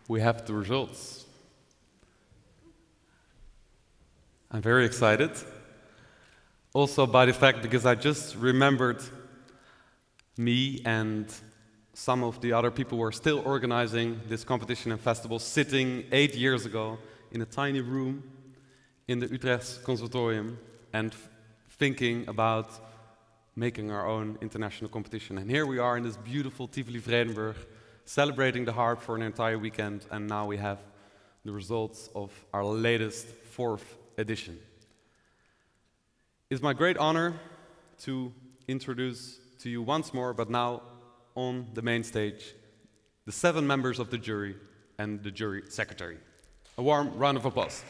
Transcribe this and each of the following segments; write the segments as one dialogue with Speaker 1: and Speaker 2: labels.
Speaker 1: we have the results. I'm very excited. Also by the fact because I just remembered me and some of the other people who are still organizing this competition and festival sitting 8 years ago in a tiny room in the Utrecht Conservatorium and thinking about making our own international competition. And here we are in this beautiful TivoliVredenburg, celebrating the harp for an entire weekend, and now we have the results of our latest 4th edition. It's my great honor to introduce to you once more, but now on the main stage, the 7 members of the jury and the jury secretary. A warm round of applause.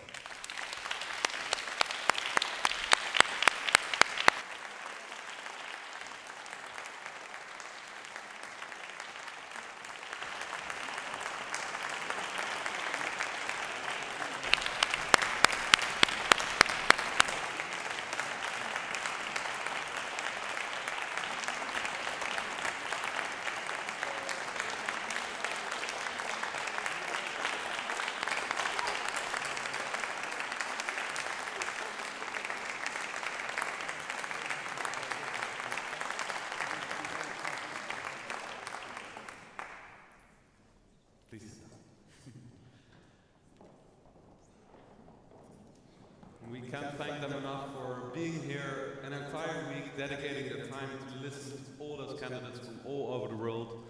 Speaker 1: We can't thank them enough for being here an entire week, dedicating their time to listen to all those candidates from all over the world,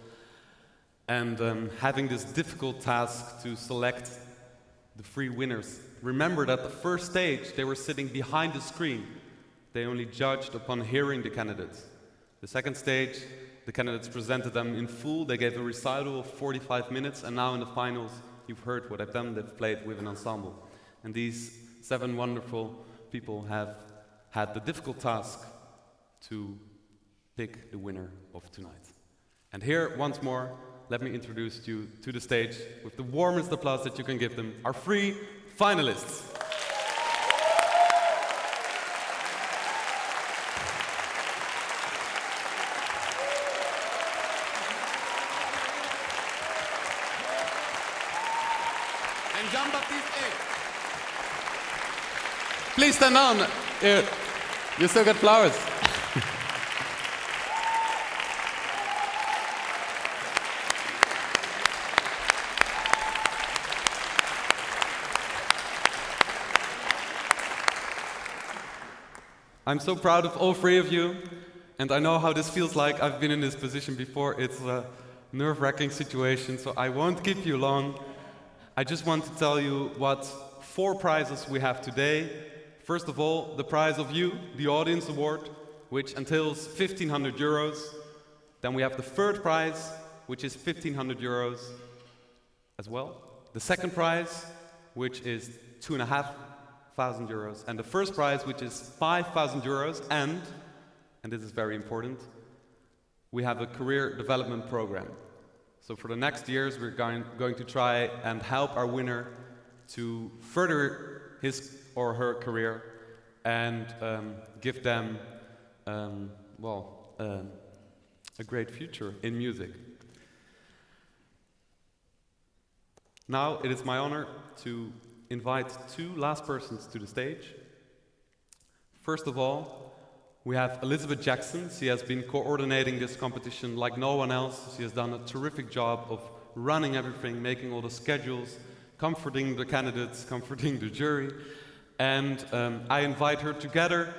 Speaker 1: and having this difficult task to select the 3 winners. Remember that the first stage, they were sitting behind the screen. They only judged upon hearing the candidates. The second stage, the candidates presented them in full. They gave a recital of 45 minutes, and now in the finals, you've heard what they've done. They've played with an ensemble. And these 7 wonderful people have had the difficult task to pick the winner of tonight. And here, once more, let me introduce you to the stage with the warmest applause that you can give them, our 3 finalists. And Jean-Baptiste Haye. Please stand on. You still get flowers. I'm so proud of all 3 of you, and I know how this feels like. I've been in this position before. It's a nerve-wracking situation, so I won't keep you long. I just want to tell you what 4 prizes we have today. First of all, the prize of you, the Audience Award, which entails 1,500 euros. Then we have the 3rd prize, which is 1,500 euros as well. The 2nd prize, which is 2,500 euros. And the 1st prize, which is 5,000 euros. And this is very important, we have a career development program. So for the next years, we're going to try and help our winner to further his or her career and give them a great future in music. Now it is my honor to invite 2 last persons to the stage. First of all, we have Elizabeth Jackson. She has been coordinating this competition like no one else. She has done a terrific job of running everything, making all the schedules, comforting the candidates, comforting the jury. And I invite her together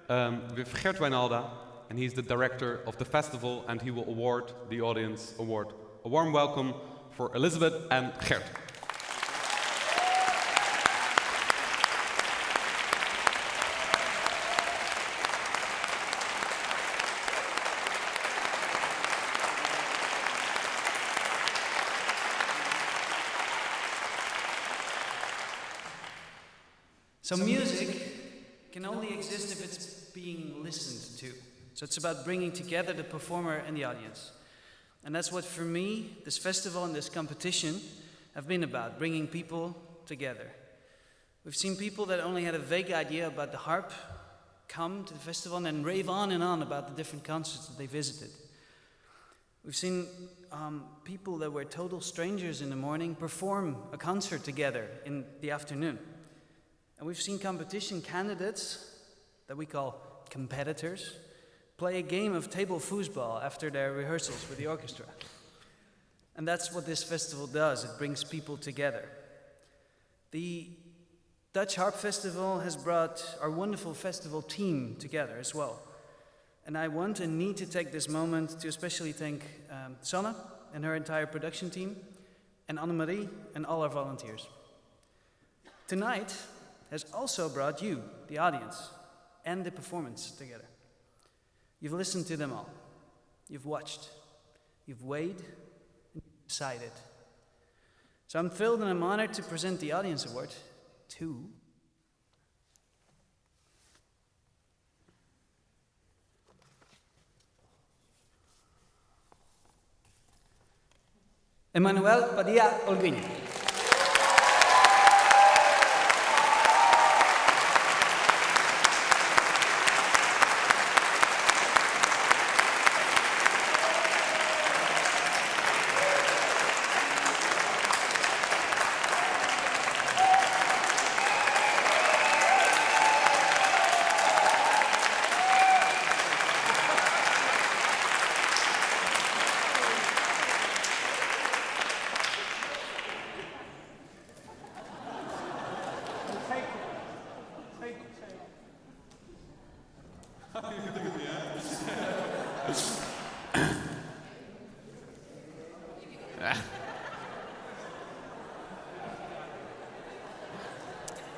Speaker 1: with Gert Wijnalda, and he's the director of the festival, and he will award the Audience Award. A warm welcome for Elizabeth and Gert.
Speaker 2: So music can only exist if it's being listened to. So it's about bringing together the performer and the audience. And that's what, for me, this festival and this competition have been about, bringing people together. We've seen people that only had a vague idea about the harp come to the festival and then rave on and on about the different concerts that they visited. We've seen people that were total strangers in the morning perform a concert together in the afternoon. And we've seen competition candidates, that we call competitors, play a game of table foosball after their rehearsals with the orchestra. And that's what this festival does. It brings people together. The Dutch Harp Festival has brought our wonderful festival team together as well. And I want and need to take this moment to especially thank Sanne and her entire production team, and Annemarie and all our volunteers. Tonight has also brought you, the audience, and the performance together. You've listened to them all. You've watched. You've weighed and decided. So I'm thrilled and I'm honored to present the Audience Award to Emmanuel, Padilla, Holguín.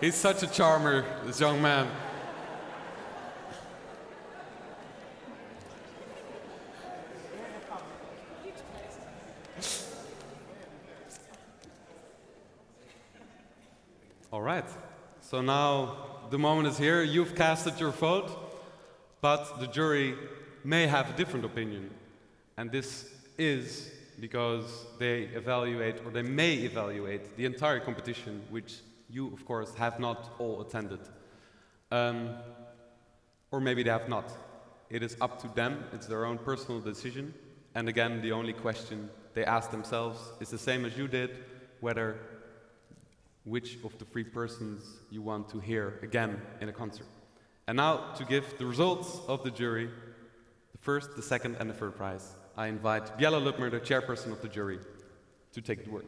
Speaker 1: He's such a charmer, this young man. All right, so now the moment is here. You've casted your vote, but the jury may have a different opinion. And this is because they evaluate, or they may evaluate, the entire competition, which you, of course, have not all attended. Or maybe they have not. It is up to them, it's their own personal decision. And again, the only question they ask themselves is the same as you did, which of the three persons you want to hear again in a concert. And now, to give the results of the jury, the first, the second, and the third prize, I invite Biella Lubmer, the chairperson of the jury, to take the word.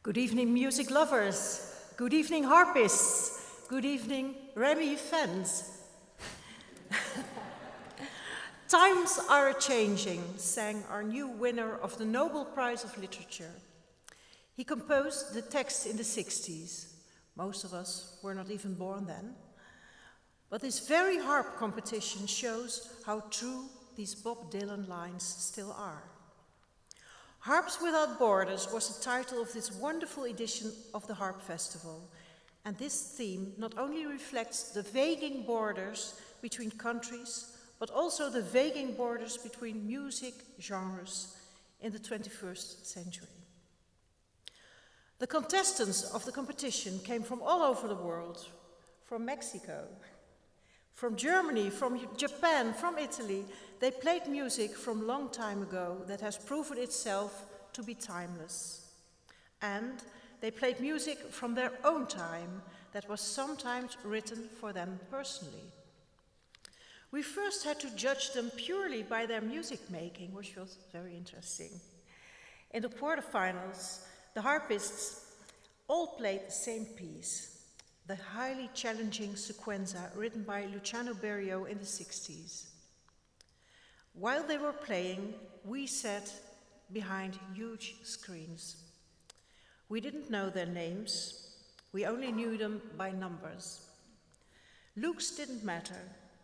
Speaker 3: Good evening, music lovers. Good evening, harpists. Good evening, Remy fans. Times are a-changing, sang our new winner of the Nobel Prize of Literature. He composed the text in the 60s. Most of us were not even born then. But this very harp competition shows how true these Bob Dylan lines still are. Harps Without Borders was the title of this wonderful edition of the Harp Festival. And this theme not only reflects the vaguing borders between countries, but also the vaguing borders between music genres in the 21st century. The contestants of the competition came from all over the world, from Mexico, from Germany, from Japan, from Italy. They played music from a long time ago that has proven itself to be timeless. And they played music from their own time that was sometimes written for them personally. We first had to judge them purely by their music making, which was very interesting. In the quarterfinals, the harpists all played the same piece, the highly challenging sequenza written by Luciano Berio in the 60s. While they were playing, we sat behind huge screens. We didn't know their names, we only knew them by numbers. Looks didn't matter,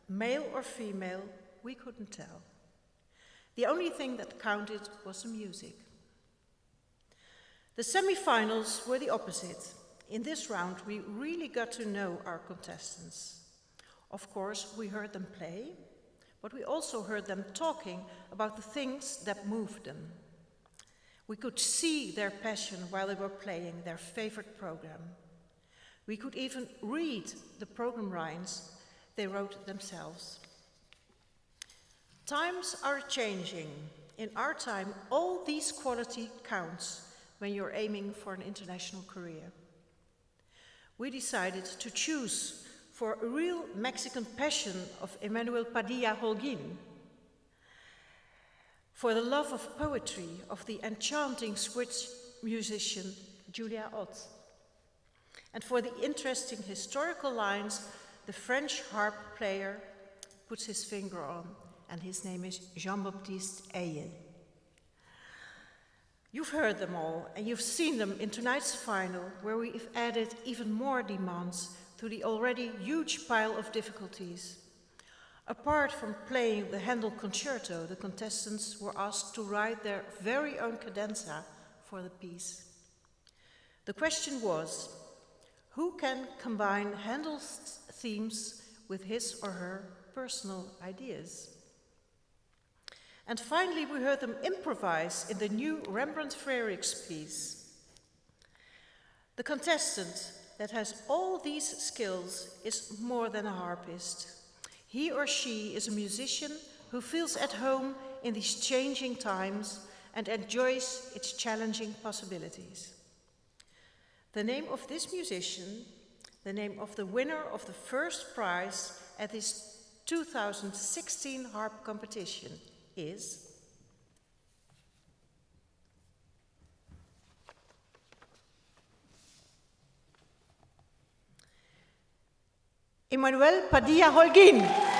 Speaker 3: male or female, we couldn't tell. The only thing that counted was the music. The semi-finals were the opposite. In this round, we really got to know our contestants. Of course, we heard them play, but we also heard them talking about the things that moved them. We could see their passion while they were playing their favorite program. We could even read the program lines they wrote themselves. Times are changing. In our time, all these quality counts when you're aiming for an international career. We decided to choose for a real Mexican passion of Emmanuel Padilla Holguín, for the love of poetry of the enchanting Swiss musician Giulia Ott, and for the interesting historical lines the French harp player puts his finger on, and his name is Jean-Baptiste Haye. You've heard them all, and you've seen them in tonight's final, where we've added even more demands to the already huge pile of difficulties. Apart from playing the Handel concerto, the contestants were asked to write their very own cadenza for the piece. The question was, who can combine Handel's themes with his or her personal ideas? And finally, we heard them improvise in the new Rembrandt Frerichs piece. The contestant that has all these skills is more than a harpist. He or she is a musician who feels at home in these changing times and enjoys its challenging possibilities. The name of this musician, the name of the winner of the first prize at this 2016 Harp Competition is Emmanuel Padilla Holguín.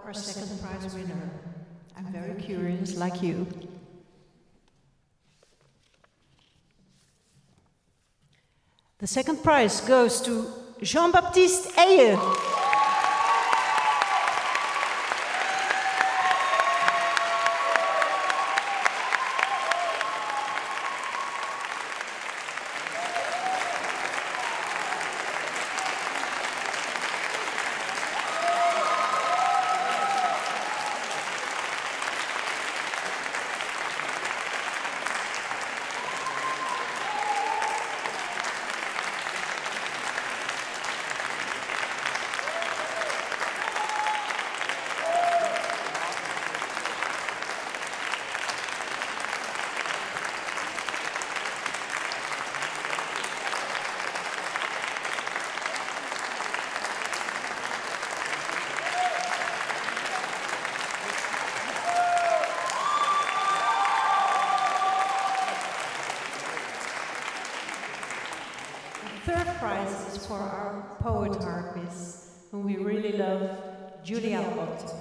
Speaker 3: Our second prize winner. I'm very curious, like you. The second prize goes to Jean-Baptiste Haye. Third prize is for our poet harpist, whom we really love, Giulia Ott.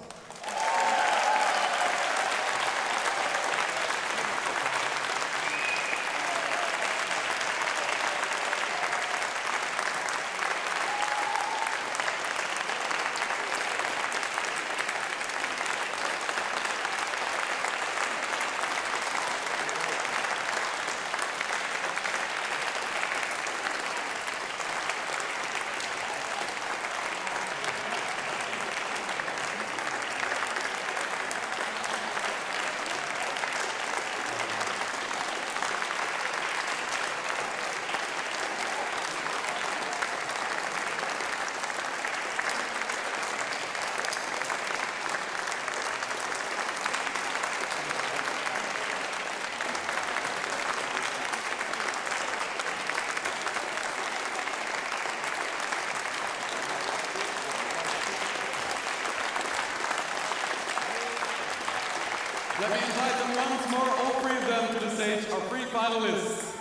Speaker 1: finalists.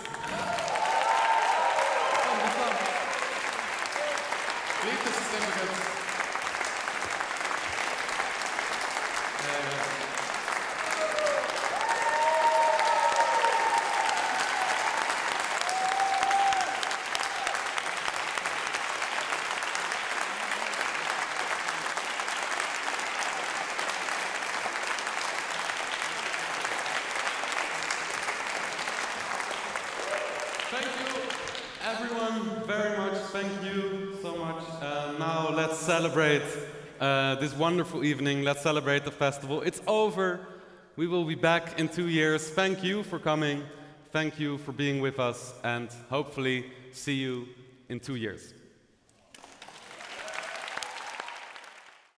Speaker 1: Come. Leave the certificates. Thank you, everyone, very much. Thank you so much. Now let's celebrate this wonderful evening. Let's celebrate the festival. It's over. We will be back in 2 years. Thank you for coming. Thank you for being with us. And hopefully see you in 2 years.